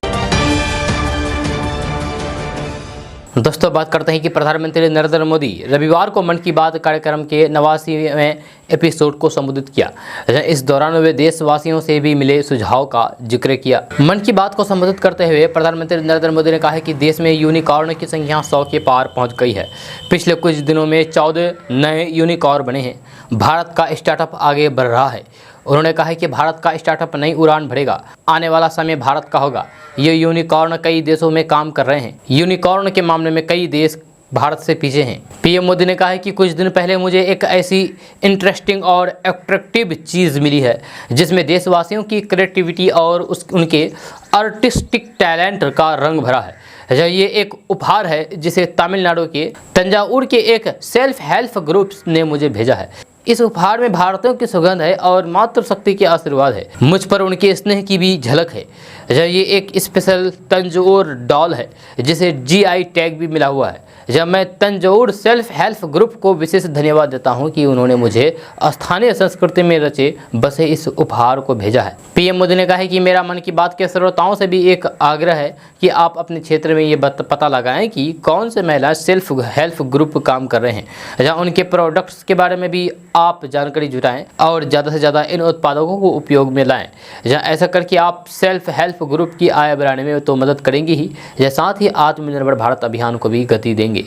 दोस्तों बात करते हैं कि प्रधानमंत्री नरेंद्र मोदी रविवार को मन की बात कार्यक्रम के 89वें एपिसोड को संबोधित किया। इस दौरान वे देशवासियों से भी मिले सुझाव का जिक्र किया। मन की बात को संबोधित करते हुए प्रधानमंत्री नरेंद्र मोदी ने कहा कि देश में यूनिकॉर्न की संख्या 100 के पार पहुंच गई है। पिछले कुछ दिनों में 14 नए यूनिकॉर्न बने हैं। भारत का स्टार्टअप आगे बढ़ रहा है। उन्होंने कहा कि भारत का स्टार्टअप नई उड़ान भरेगा, आने वाला समय भारत का होगा। ये यूनिकॉर्न कई देशों में काम कर रहे हैं। यूनिकॉर्न के मामले में कई देश भारत से पीछे हैं। PM मोदी ने कहा है कि कुछ दिन पहले मुझे एक ऐसी इंटरेस्टिंग और अट्रैक्टिव चीज़ मिली है जिसमें देशवासियों की क्रिएटिविटी और उनके आर्टिस्टिक टैलेंट का रंग भरा है। ये एक उपहार है जिसे तमिलनाडु के तंजावुर के एक सेल्फ हेल्प ग्रुप ने मुझे भेजा है। इस उपहार में भारतीयों की सुगंध है और मातृशक्ति के आशीर्वाद है। मुझ पर उनके स्नेह की भी झलक है। ये एक स्पेशल तंजौर डॉल है जिसे GI टैग भी मिला हुआ है। जब मैं तंजौर सेल्फ हेल्प ग्रुप को विशेष धन्यवाद देता हूं कि उन्होंने मुझे स्थानीय संस्कृति में रचे बसे इस उपहार को भेजा है। PM मोदी ने कहा है कि मेरा मन की बात के श्रोताओं से भी एक आग्रह है कि आप अपने क्षेत्र में ये पता लगाएं कि कौन से महिला सेल्फ हेल्प ग्रुप काम कर रहे हैं। जहाँ उनके प्रोडक्ट्स के बारे में भी आप जानकारी जुटाएं और ज़्यादा से ज़्यादा इन उत्पादों को उपयोग में लाएं। जहाँ ऐसा करके आप सेल्फ हेल्प ग्रुप की आय बढ़ाने में तो मदद करेंगे ही, साथ ही आत्मनिर्भर भारत अभियान को भी गति देंगे।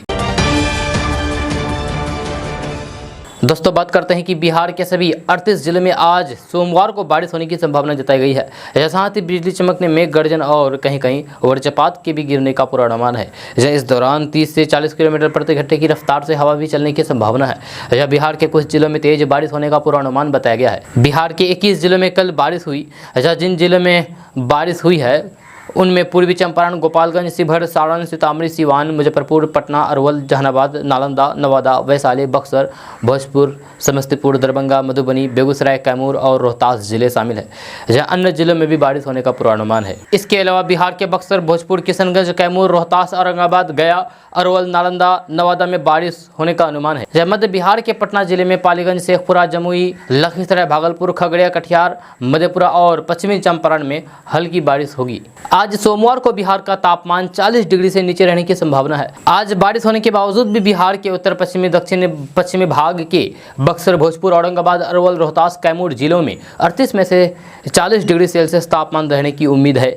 दोस्तों बात करते हैं कि बिहार के सभी 38 जिलों में आज सोमवार को बारिश होने की संभावना जताई गई है। साथ ही बिजली चमकने, मेघ गर्जन और कहीं कहीं वज्रपात के भी गिरने का पूर्वानुमान है। इस दौरान 30 से 40 किलोमीटर प्रति घंटे की रफ्तार से हवा भी चलने की संभावना है। बिहार के कुछ जिलों में तेज बारिश होने का पूर्वानुमान बताया गया है। बिहार के 21 जिलों में कल बारिश हुई। जिन जिलों में बारिश हुई है उनमें पूर्वी चंपारण, गोपालगंज, शिवहर, सारण, सीतामढ़ी, सिवान, मुजफ्फरपुर, पटना, अरवल, जहानाबाद, नालंदा, नवादा, वैशाली, बक्सर, भोजपुर, समस्तीपुर, दरभंगा, मधुबनी, बेगूसराय, कैमूर और रोहतास जिले शामिल है। जहाँ अन्य जिलों में भी बारिश होने का पूर्वानुमान है। इसके अलावा बिहार के बक्सर, भोजपुर, किशनगंज, कैमूर, रोहतास, औरंगाबाद, गया, अरवल, नालंदा, नवादा में बारिश होने का अनुमान है। मध्य बिहार के पटना जिले में पालीगंज, शेखपुरा, जमुई, लखीसराय, भागलपुर, खगड़िया, कटिहार, मधेपुरा और पश्चिमी चंपारण में हल्की बारिश होगी। आज सोमवार को बिहार का तापमान 40 डिग्री से नीचे रहने की संभावना है। आज बारिश होने के बावजूद भी बिहार के उत्तर पश्चिमी, दक्षिण पश्चिमी भाग के बक्सर, भोजपुर, औरंगाबाद, अरवल, रोहतास, कैमूर जिलों में 38 में से 40 डिग्री सेल्सियस तापमान रहने की उम्मीद है।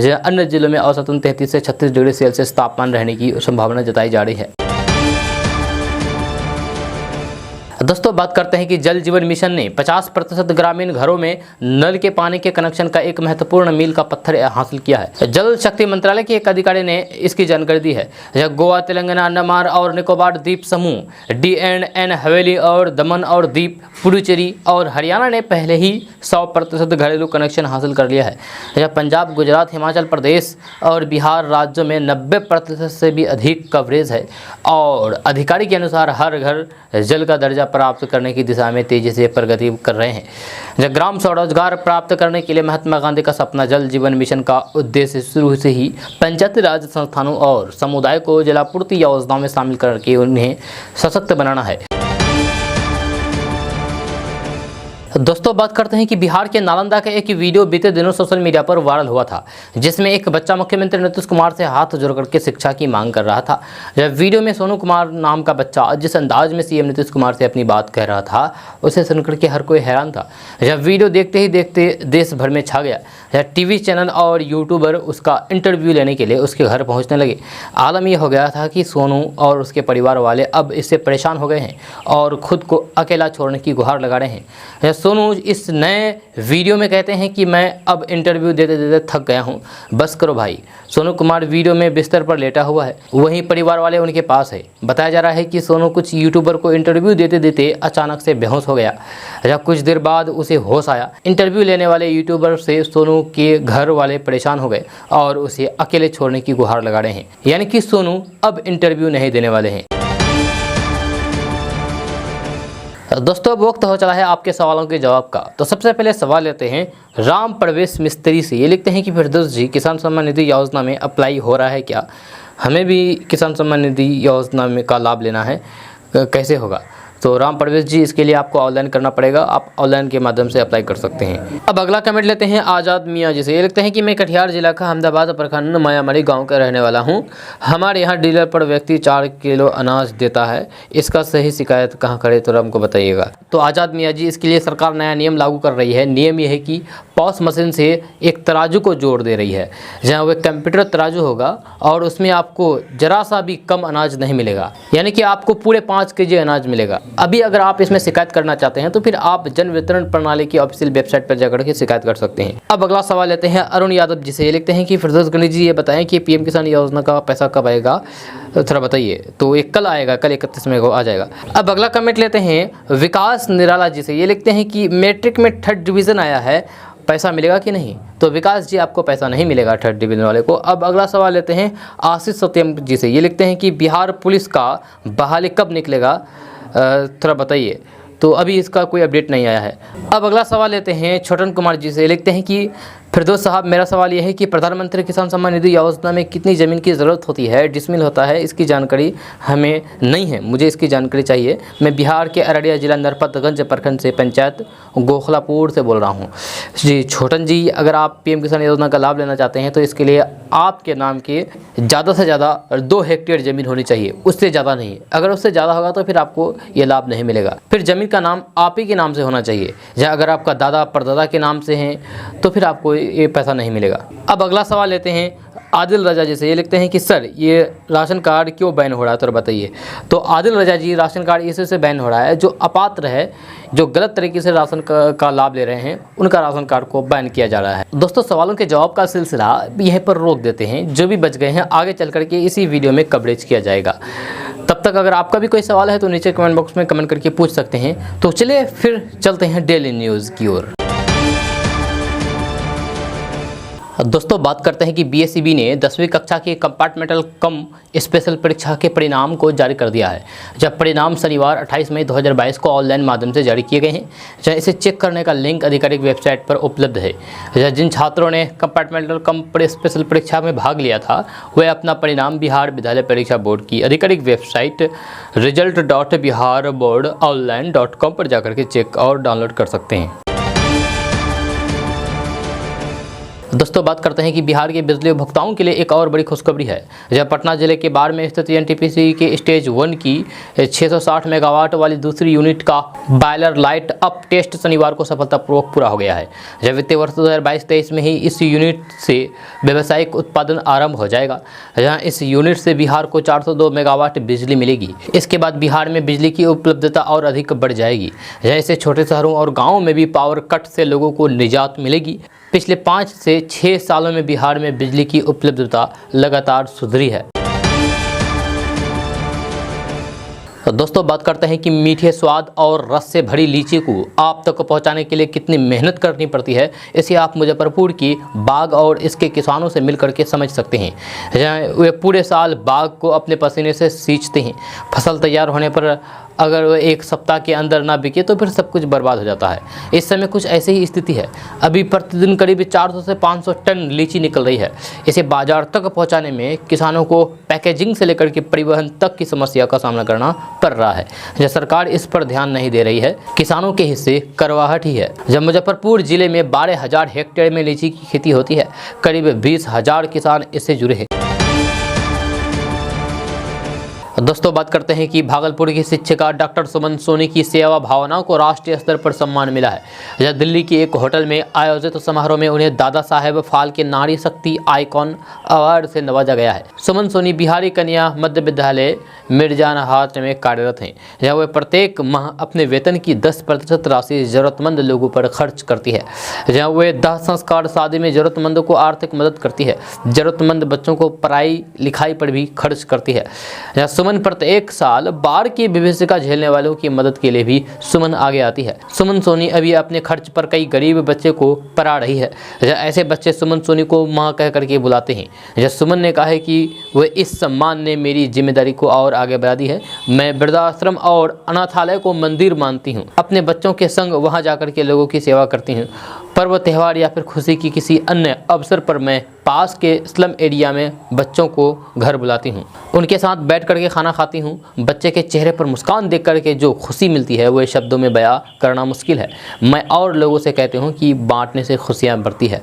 अन्य जिलों में औसतन 33 से 36 डिग्री सेल्सियस तापमान रहने की संभावना जताई जा रही है। दोस्तों बात करते हैं कि जल जीवन मिशन ने 50% ग्रामीण घरों में नल के पानी के कनेक्शन का एक महत्वपूर्ण मील का पत्थर हासिल किया है। जल शक्ति मंत्रालय के एक अधिकारी ने इसकी जानकारी दी है। गोवा, तेलंगाना, अंडमान और निकोबार द्वीप समूह, DNN हवेली और दमन और दीप, पुडुचेरी और हरियाणा ने पहले ही 100% घरेलू कनेक्शन हासिल कर लिया है। पंजाब, गुजरात, हिमाचल प्रदेश और बिहार राज्यों में 90% से भी अधिक कवरेज है और अधिकारी के अनुसार हर घर जल का दर्जा दर्जा प्राप्त करने की दिशा में तेजी से प्रगति कर रहे हैं। ग्राम स्वरोजगार प्राप्त करने के लिए महात्मा गांधी का सपना जल जीवन मिशन का उद्देश्य शुरू से ही पंचायती राज संस्थानों और समुदाय को जलापूर्ति योजनाओं में शामिल करके उन्हें सशक्त बनाना है। दोस्तों बात करते हैं कि बिहार के नालंदा का एक वीडियो बीते दिनों सोशल मीडिया पर वायरल हुआ था, जिसमें एक बच्चा मुख्यमंत्री नीतीश कुमार से हाथ जोड़ करके शिक्षा की मांग कर रहा था। जब वीडियो में सोनू कुमार नाम का बच्चा जिस अंदाज में सीएम नीतीश कुमार से अपनी बात कह रहा था, उसे सुनकर के हर कोई हैरान था। जब वीडियो देखते ही देखते देश भर में छा गया। टीवी चैनल और यूट्यूबर उसका इंटरव्यू लेने के लिए उसके घर पहुँचने लगे। आलम यह हो गया था कि सोनू और उसके परिवार वाले अब इससे परेशान हो गए हैं और खुद को अकेला छोड़ने की गुहार लगा रहे हैं। सोनू इस नए वीडियो में कहते हैं कि मैं अब इंटरव्यू देते देते थक गया हूं, बस करो भाई। सोनू कुमार वीडियो में बिस्तर पर लेटा हुआ है, वहीं परिवार वाले उनके पास है। बताया जा रहा है कि सोनू कुछ यूट्यूबर को इंटरव्यू देते देते अचानक से बेहोश हो गया। जब कुछ देर बाद उसे होश आया। इंटरव्यू लेने वाले यूट्यूबर से सोनू के घर वाले परेशान हो गए और उसे अकेले छोड़ने की गुहार लगा रहे हैं, यानी कि सोनू अब इंटरव्यू नहीं देने वाले हैं। दोस्तों अब वक्त हो चला है आपके सवालों के जवाब का। तो सबसे पहले सवाल लेते हैं राम प्रवेश मिस्त्री से। ये लिखते हैं कि फिरदौस जी, किसान सम्मान निधि योजना में अप्लाई हो रहा है क्या? हमें भी किसान सम्मान निधि योजना में का लाभ लेना है, कैसे होगा? तो राम प्रवेश जी, इसके लिए आपको ऑनलाइन करना पड़ेगा। आप ऑनलाइन के माध्यम से अप्लाई कर सकते हैं। अब अगला कमेंट लेते हैं आज़ाद मियाँ जी से। ये लिखते हैं कि मैं कटिहार जिला का अहमदाबाद प्रखंड मायामारी गांव का रहने वाला हूं। हमारे यहां डीलर पर व्यक्ति 4 किलो अनाज देता है, इसका सही शिकायत कहां करें, तो हमको बताइएगा। तो आज़ाद मियाँ जी, इसके लिए सरकार नया नियम लागू कर रही है। नियम यह है कि पॉस मशीन से एक तराजू को जोड़ दे रही है, जहाँ वह कंप्यूटर तराजू होगा और उसमें आपको जरा सा भी कम अनाज नहीं मिलेगा, यानी कि आपको पूरे 5 केजी अनाज मिलेगा। अभी अगर आप इसमें शिकायत करना चाहते हैं तो फिर आप जन वितरण प्रणाली की ऑफिशियल वेबसाइट पर जाकर के शिकायत कर सकते हैं। अब अगला सवाल लेते हैं अरुण यादव जी से। ये लिखते हैं कि फिरदौस गणेश जी, ये बताएं कि पीएम किसान योजना का पैसा कब आएगा, थोड़ा बताइए। तो ये कल आएगा, कल 31 मई को आ जाएगा। अब अगला कमेंट लेते हैं विकास निराला जी से। ये लिखते हैं कि मैट्रिक में 3rd डिवीज़न आया है, पैसा मिलेगा कि नहीं? तो विकास जी, आपको पैसा नहीं मिलेगा 3rd डिवीज़न वाले को। अब अगला सवाल लेते हैं आशीष सत्यम जी से। ये लिखते हैं कि बिहार पुलिस का बहाली कब निकलेगा, थोड़ा बताइए। तो अभी इसका कोई अपडेट नहीं आया है। अब अगला सवाल लेते हैं छोटन कुमार जी से। लिखते हैं कि फिरदौस साहब, मेरा सवाल यह है कि प्रधानमंत्री किसान सम्मान निधि योजना में कितनी ज़मीन की ज़रूरत होती है, डिसमिल होता है, इसकी जानकारी हमें नहीं है, मुझे इसकी जानकारी चाहिए। मैं बिहार के अररिया जिला नरपतगंज प्रखंड से पंचायत गोखलापुर से बोल रहा हूँ। जी छोटन जी, अगर आप पीएम किसान योजना का लाभ लेना चाहते हैं तो इसके लिए आपके नाम के ज़्यादा से ज़्यादा 2 हेक्टेयर ज़मीन होनी चाहिए, उससे ज़्यादा नहीं। अगर उससे ज़्यादा होगा तो फिर आपको ये लाभ नहीं मिलेगा। फिर ज़मीन का नाम आप ही के नाम से होना चाहिए, या अगर आपका दादा परदादा के नाम से हैं तो फिर आपको ये पैसा नहीं मिलेगा। अब अगला सवाल लेते हैं आदिल रजा जी से। ये लिखते हैं कि सर, ये राशन कार्ड क्यों बैन हो रहा है, तो बताइए। तो आदिल रजा जी, राशन कार्ड इससे बैन हो रहा है, जो अपात्र है, जो गलत तरीके से राशन का लाभ ले रहे हैं, उनका राशन कार्ड को बैन किया जा रहा है। दोस्तों सवालों के जवाब का सिलसिला यहीं पर रोक देते हैं। जो भी बच गए हैं आगे चल करके इसी वीडियो में कवरेज किया जाएगा। तब तक अगर आपका भी कोई सवाल है तो नीचे कमेंट बॉक्स में कमेंट करके पूछ सकते हैं। तो चलिए फिर चलते हैं डेली न्यूज़ की ओर। दोस्तों बात करते हैं कि बीएसईबी ने 10वीं कक्षा की कंपार्टमेंटल कम स्पेशल परीक्षा के परिणाम को जारी कर दिया है। जब परिणाम शनिवार 28 मई 2022 को ऑनलाइन माध्यम से जारी किए गए हैं, जहाँ इसे चेक करने का लिंक आधिकारिक वेबसाइट पर उपलब्ध है। जिन छात्रों ने कंपार्टमेंटल कम स्पेशल परीक्षा में भाग लिया था, वे अपना परिणाम बिहार विद्यालय परीक्षा बोर्ड की आधिकारिक वेबसाइट result.biharboardonline.com पर जाकर के चेक और डाउनलोड कर सकते हैं। दोस्तों बात करते हैं कि बिहार के बिजली उपभोक्ताओं के लिए एक और बड़ी खुशखबरी है। जब पटना जिले के बाढ़ में स्थित एनटीपीसी के स्टेज 1 की 660 मेगावाट वाली दूसरी यूनिट का बॉयलर लाइट अप टेस्ट शनिवार को सफलतापूर्वक पूरा हो गया है। जब वित्तीय वर्ष 2022-23 में ही इस यूनिट से व्यावसायिक उत्पादन आरंभ हो जाएगा, जहाँ इस यूनिट से बिहार को 402 मेगावाट बिजली मिलेगी। इसके बाद बिहार में बिजली की उपलब्धता और अधिक बढ़ जाएगी, जैसे छोटे शहरों और गाँवों में भी पावर कट से लोगों को निजात मिलेगी। पिछले 5 से 6 सालों में बिहार में बिजली की उपलब्धता लगातार सुधरी है। तो दोस्तों बात करते हैं कि मीठे स्वाद और रस से भरी लीची को आप तक पहुंचाने के लिए कितनी मेहनत करनी पड़ती है, इसे आप मुजफ्फरपुर की बाग और इसके किसानों से मिल करके समझ सकते हैं। जहाँ वे पूरे साल बाग को अपने पसीने से सींचते हैं। फसल तैयार होने पर अगर वो एक सप्ताह के अंदर ना बिके तो फिर सब कुछ बर्बाद हो जाता है। इस समय कुछ ऐसे ही स्थिति है। अभी प्रतिदिन करीब 400 से 500 टन लीची निकल रही है। इसे बाजार तक पहुंचाने में किसानों को पैकेजिंग से लेकर के परिवहन तक की समस्या का सामना करना पड़ रहा है। जब सरकार इस पर ध्यान नहीं दे रही है, किसानों के हिस्से करवाहट ही है। जब मुजफ्फरपुर जिले में 12,000 हेक्टेयर में लीची की खेती होती है, करीब 20,000 किसान इससे जुड़े हैं। दोस्तों बात करते हैं कि भागलपुर की शिक्षिका डॉक्टर सुमन सोनी की सेवा भावना को राष्ट्रीय स्तर पर सम्मान मिला है। यह दिल्ली के एक होटल में आयोजित समारोह में उन्हें दादा साहेब फाल्के नारी शक्ति आइकॉन अवार्ड से नवाजा गया है। सुमन सोनी बिहारी कन्या मध्य विद्यालय मिर्जानहाट में कार्यरत हैं, जहाँ वे प्रत्येक माह अपने वेतन की 10% राशि जरूरतमंद लोगों पर खर्च करती है। जहाँ वे दाह संस्कार शादी में जरूरतमंदों को आर्थिक मदद करती है, जरूरतमंद बच्चों को पढ़ाई लिखाई पर भी खर्च करती है। सुमन प्रत्येक साल बाढ़ की विभीषिका झेलने वालों की मदद के लिए भी सुमन आगे आती है। सुमन सोनी अभी अपने खर्च पर कई गरीब बच्चे को पढ़ा रही है। ऐसे बच्चे सुमन सोनी को मां कह करके बुलाते हैं। सुमन ने कहा है कि वह इस सम्मान ने मेरी जिम्मेदारी को और आगे बढ़ा दी है। मैं वृद्धाश्रम और अनाथालय को मंदिर मानती हूँ। अपने बच्चों के संग वहाँ जाकर के लोगों की सेवा करती हूँ। पर्व त्यौहार या फिर खुशी की किसी अन्य अवसर पर मैं पास के स्लम एरिया में बच्चों को घर बुलाती हूँ, उनके साथ बैठ करके खाना खाती हूँ। बच्चे के चेहरे पर मुस्कान देख करके जो खुशी मिलती है वो शब्दों में बयां करना मुश्किल है। मैं और लोगों से कहती हूँ कि बांटने से खुशियाँ बढ़ती है।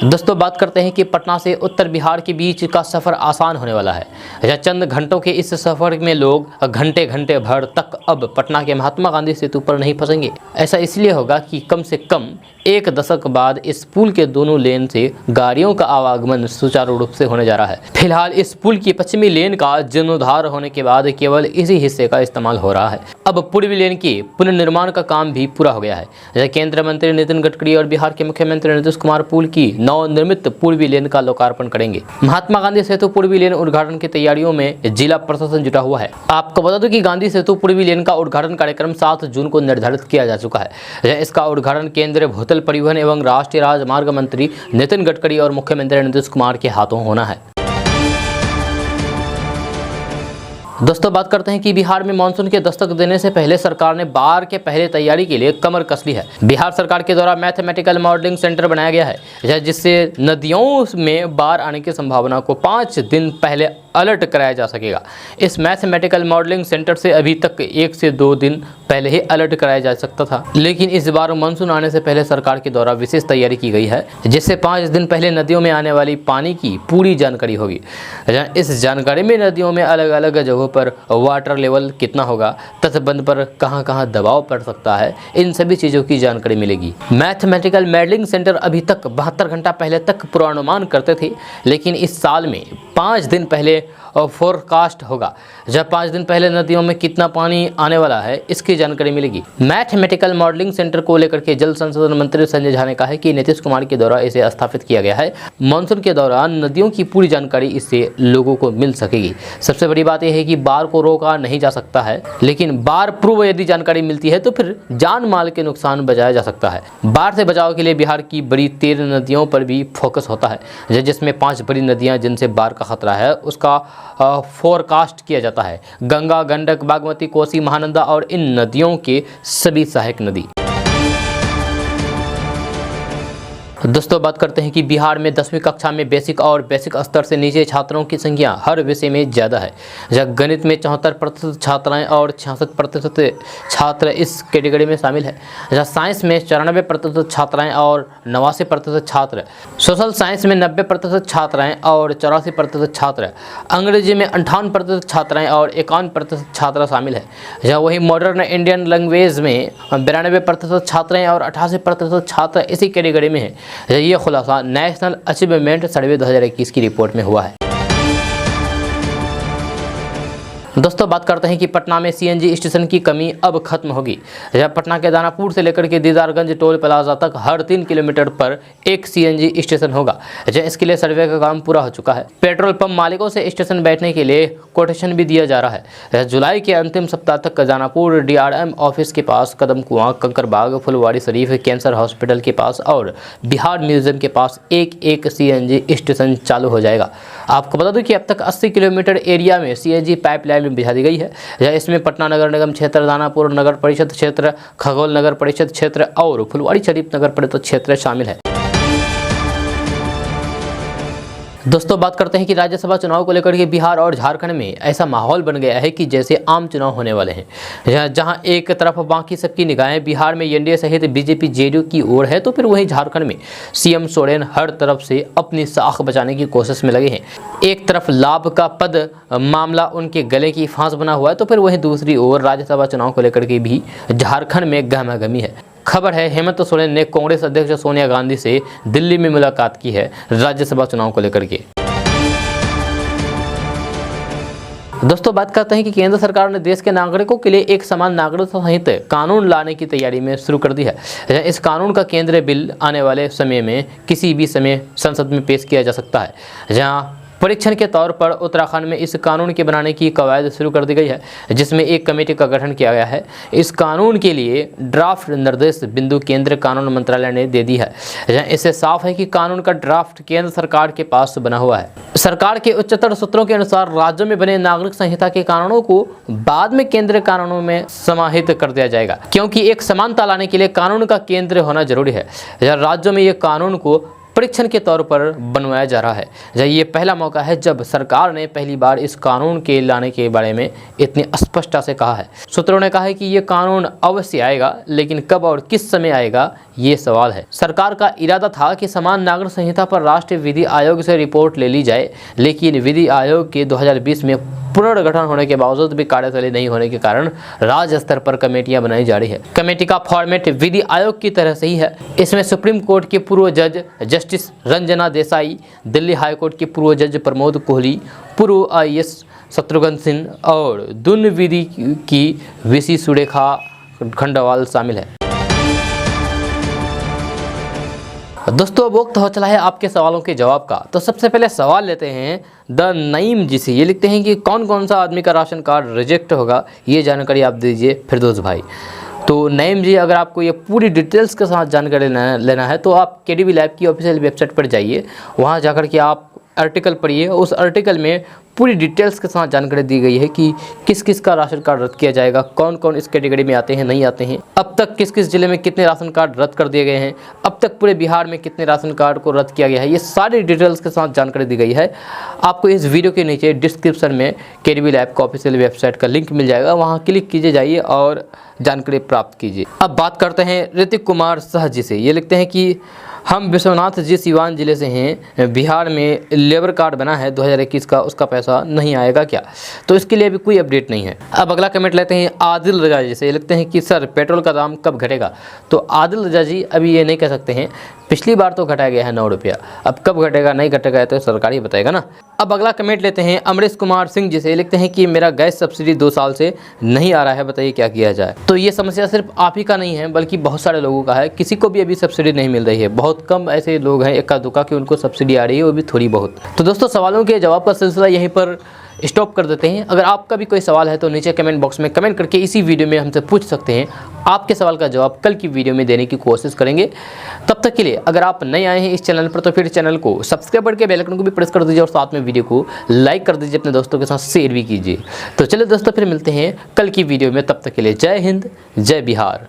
दोस्तों बात करते हैं कि पटना से उत्तर बिहार के बीच का सफ़र आसान होने वाला है। चंद घंटों के इस सफ़र में लोग घंटे घंटे भर तक अब पटना के महात्मा गांधी सेतु पर नहीं फंसेंगे। ऐसा इसलिए होगा कि कम से कम एक दशक बाद इस पुल के दोनों लेन से गाड़ियों का आवागमन सुचारू रूप से होने जा रहा है। फिलहाल इस पुल की पश्चिमी लेन का जीर्णोद्धार होने के बाद केवल इसी हिस्से का इस्तेमाल हो रहा है। अब पूर्वी लेन के पुनर्निर्माण का काम भी पूरा हो गया है। केंद्रीय मंत्री नितिन गडकरी और बिहार के मुख्यमंत्री नीतीश कुमार पुल की नवनिर्मित पूर्वी लेन का लोकार्पण करेंगे। महात्मा गांधी सेतु पूर्वी लेन उद्घाटन की तैयारियों में जिला प्रशासन जुटा हुआ है। आपको बता दूं कि गांधी सेतु पूर्वी लेन का उद्घाटन कार्यक्रम 7 जून को निर्धारित किया जा चुका है। इसका उद्घाटन केंद्रीय भूतल परिवहन एवं राष्ट्रीय राजमार्ग मंत्री नितिन गडकरी और मुख्यमंत्री नीतीश कुमार के हाथों होना है। दोस्तों बात करते हैं कि बिहार में मानसून के दस्तक देने से पहले सरकार ने बाढ़ के पहले तैयारी के लिए कमर कस ली है। बिहार सरकार के द्वारा मैथमेटिकल मॉडलिंग सेंटर बनाया गया है, जिससे नदियों में बाढ़ आने की संभावना को 5 दिन पहले अलर्ट कराया जा सकेगा। इस मैथमेटिकल मॉडलिंग सेंटर से अभी तक 1 से 2 दिन पहले ही अलर्ट कराया जा सकता था, लेकिन इस बार मानसून आने से पहले सरकार के द्वारा विशेष तैयारी की गई है, जिससे 5 दिन पहले नदियों में आने वाली पानी की पूरी जानकारी होगी। इस जानकारी में नदियों में अलग अलग जगहों पर वाटर लेवल कितना होगा, तटबंध पर कहां कहां दबाव पड़ सकता है, इन सभी चीज़ों की जानकारी मिलेगी। मैथमेटिकल मॉडलिंग सेंटर अभी तक 72 घंटा पहले तक पूर्वानुमान करते थे, लेकिन इस साल में 5 दिन पहले फोरकास्ट होगा। जब 5 दिन पहले नदियों में कितना पानी आने वाला है इसकी जानकारी मिलेगी। मैथमेटिकल मॉडलिंग सेंटर को लेकर के जल संसाधन मंत्री संजय झा ने कहा है कि नीतीश कुमार के द्वारा इसे स्थापित किया गया है। मानसून के दौरान नदियों की पूरी जानकारी इससे लोगों को मिल सकेगी। सबसे बड़ी बात यह है कि बाढ़ को रोका नहीं जा सकता है, लेकिन बाढ़ पूर्व यदि जानकारी मिलती है तो फिर जान माल के नुकसान बचाया जा सकता है। बाढ़ से बचाव के लिए बिहार की बड़ी 13 नदियों पर भी फोकस होता है, जिसमें 5 बड़ी नदियां जिनसे बाढ़ का खतरा है उसका फोरकास्ट किया जाता है। गंगा, गंडक, बागमती, कोसी, महानंदा और इन नदियों के सभी सहायक नदी। दोस्तों बात करते हैं कि बिहार में 10वीं कक्षा में बेसिक और बेसिक स्तर से नीचे छात्रों की संख्या हर विषय में ज़्यादा है। जब गणित में 74% छात्राएं और 66% छात्र इस कैटेगरी में शामिल है। जहाँ साइंस में 94% छात्राएं और 89% छात्र, सोशल साइंस में 90% छात्राएं और 84% छात्र, अंग्रेजी में 58% छात्राएं और 51% छात्र शामिल है। जहाँ वही मॉडर्न इंडियन लैंग्वेज में 92% छात्राएं और 88% छात्र इसी कैटेगरी में है। यह खुलासा नेशनल अचीवमेंट सर्वे 2021 की रिपोर्ट में हुआ है। दोस्तों बात करते हैं कि पटना में सीएनजी स्टेशन की कमी अब खत्म होगी। जब पटना के दानापुर से लेकर के दीदारगंज टोल प्लाजा तक हर 3 किलोमीटर पर एक सीएनजी स्टेशन होगा। जब इसके लिए सर्वे का काम पूरा हो चुका है। पेट्रोल पंप मालिकों से स्टेशन बैठने के लिए कोटेशन भी दिया जा रहा है। जुलाई के अंतिम सप्ताह तक दानापुर DRM ऑफिस के पास, कदम कुआं, कंकरबाग, फुलवाड़ी शरीफ, कैंसर हॉस्पिटल के पास और बिहार म्यूजियम के पास एक सीएनजी स्टेशन चालू हो जाएगा। आपको बता दूं कि अब तक 80 किलोमीटर एरिया में सीएनजी पाइपलाइन बिछा दी गई है। इसमें पटना नगर निगम क्षेत्र, दानापुर नगर परिषद क्षेत्र, खगौल नगर परिषद क्षेत्र और फुलवाड़ी शरीफ नगर परिषद क्षेत्र शामिल है। दोस्तों बात करते हैं कि राज्यसभा चुनाव को लेकर के बिहार और झारखंड में ऐसा माहौल बन गया है कि जैसे आम चुनाव होने वाले हैं। जहां एक तरफ बाकी सबकी निगाहें बिहार में एनडीए सहित बीजेपी जेडीयू की ओर है, तो फिर वहीं झारखंड में सीएम सोरेन हर तरफ से अपनी साख बचाने की कोशिश में लगे हैं। एक तरफ लाभ का पद मामला उनके गले की फांस बना हुआ है, तो फिर वहीं दूसरी ओर राज्यसभा चुनाव को लेकर के भी झारखंड में गहमागहमी है। खबर है हेमंत सोरेन ने कांग्रेस अध्यक्ष सोनिया गांधी से दिल्ली में मुलाकात की है राज्यसभा चुनाव को लेकर के। दोस्तों बात करते हैं कि केंद्र सरकार ने देश के नागरिकों के लिए एक समान नागरिकता संहिता कानून लाने की तैयारी में शुरू कर दी है। इस कानून का केंद्रीय बिल आने वाले समय में किसी भी समय संसद में पेश किया जा सकता है। जहां परीक्षण के तौर पर उत्तराखंड में इस कानून के बनाने की कवायद शुरू कर दी गई है, जिसमें एक कमेटी का गठन किया गया है। इस कानून के लिए ड्राफ्ट निर्देश बिंदु केंद्रीय कानून मंत्रालय ने दे दी है। इससे साफ है कि कानून का ड्राफ्ट केंद्र सरकार के पास बना हुआ है। सरकार के उच्चतर सूत्रों के अनुसार राज्यों में बने नागरिक संहिता के कानूनों को बाद में केंद्रीय कानूनों में समाहित कर दिया जाएगा, क्योंकि एक समानता लाने के लिए कानून का केंद्र होना जरूरी है। राज्यों में ये कानून को परीक्षण के तौर पर बनवाया जा रहा है। ये पहला मौका है जब सरकार ने पहली बार इस कानून के लाने के बारे में इतनी स्पष्टता से कहा है। सूत्रों ने कहा है कि ये कानून अवश्य आएगा, लेकिन कब और किस समय आएगा ये सवाल है। सरकार का इरादा था कि समान नागरिक संहिता पर राष्ट्रीय विधि आयोग से रिपोर्ट ले ली जाए, लेकिन विधि आयोग के 2020 में पुनर्गठन होने के बावजूद भी कार्यशैली नहीं होने के कारण राज्य स्तर पर कमेटियां बनाई जा रही है। कमेटी का फॉर्मेट विधि आयोग की तरह से ही है। इसमें सुप्रीम कोर्ट के पूर्व जज जस्टिस रंजना देसाई, दिल्ली हाईकोर्ट के पूर्व जज प्रमोद कोहली, पूर्व IAS शत्रुघ्न सिंह और दून विधि की VC सुरेखा खंडवाल शामिल है। दोस्तों अब वक्त हो चला है आपके सवालों के जवाब का। तो सबसे पहले सवाल लेते हैं द नईम जी से। ये लिखते हैं कि कौन कौन सा आदमी का राशन कार्ड रिजेक्ट होगा, ये जानकारी आप दीजिए फिरदौस भाई। तो नईम जी, अगर आपको ये पूरी डिटेल्स के साथ जानकारी लेना है तो आप KDB लैब की ऑफिशियल वेबसाइट पर जाइए। वहाँ जाकर के आप आर्टिकल पढ़िए। उस आर्टिकल में पूरी डिटेल्स के साथ जानकारी दी गई है कि किस किस का राशन कार्ड रद्द किया जाएगा, कौन कौन इस कैटेगरी में आते हैं, नहीं आते हैं, अब तक किस किस जिले में कितने राशन कार्ड रद्द कर दिए गए हैं, अब तक पूरे बिहार में कितने राशन कार्ड को रद्द किया गया है। ये सारी डिटेल्स के साथ जानकारी दी गई है। आपको इस वीडियो के नीचे डिस्क्रिप्शन में KDB लैब का ऑफिशियल वेबसाइट का लिंक मिल जाएगा, वहाँ क्लिक कीजिए, जाइए और जानकारी प्राप्त कीजिए। अब बात करते हैं ऋतिक कुमार शाह जी से। ये लिखते हैं कि हम विश्वनाथ जी सिवान जिले से हैं। बिहार में लेबर कार्ड बना है 2021 का, उसका पैसा नहीं आएगा क्या? तो इसके लिए अभी कोई अपडेट नहीं है। अब अगला कमेंट लेते हैं आदिल रजा जी से। लिखते हैं कि सर पेट्रोल का दाम कब घटेगा? तो आदिल रजा जी अभी ये नहीं कह सकते हैं। पिछली बार तो घटाया गया है 9 रुपया, अब कब घटेगा नहीं घटेगा तो सरकार ही बताएगा ना। अब अगला कमेंट लेते हैं अमरीश कुमार सिंह जी से। लिखते हैं कि मेरा गैस सब्सिडी 2 साल से नहीं आ रहा है, बताइए क्या किया जाए। तो ये समस्या सिर्फ आप ही का नहीं है, बल्कि बहुत सारे लोगों का है। किसी को भी अभी सब्सिडी नहीं मिल रही है। बहुत कम ऐसे लोग हैं इक्का दुक्का कि उनको सब्सिडी आ रही है, वो भी थोड़ी बहुत। तो दोस्तों सवालों के जवाब का सिलसिला यहीं पर स्टॉप कर देते हैं। अगर आपका भी कोई सवाल है तो नीचे कमेंट बॉक्स में कमेंट करके इसी वीडियो में हमसे पूछ सकते हैं। आपके सवाल का जवाब कल की वीडियो में देने की कोशिश करेंगे। तब तक के लिए अगर आप नए आए हैं इस चैनल पर तो फिर चैनल को सब्सक्राइब करके बेल आइकन को भी प्रेस कर दीजिए और साथ में वीडियो को लाइक कर दीजिए, अपने दोस्तों के साथ शेयर भी कीजिए। तो चलिए दोस्तों फिर मिलते हैं कल की वीडियो में। तब तक के लिए जय हिंद, जय बिहार।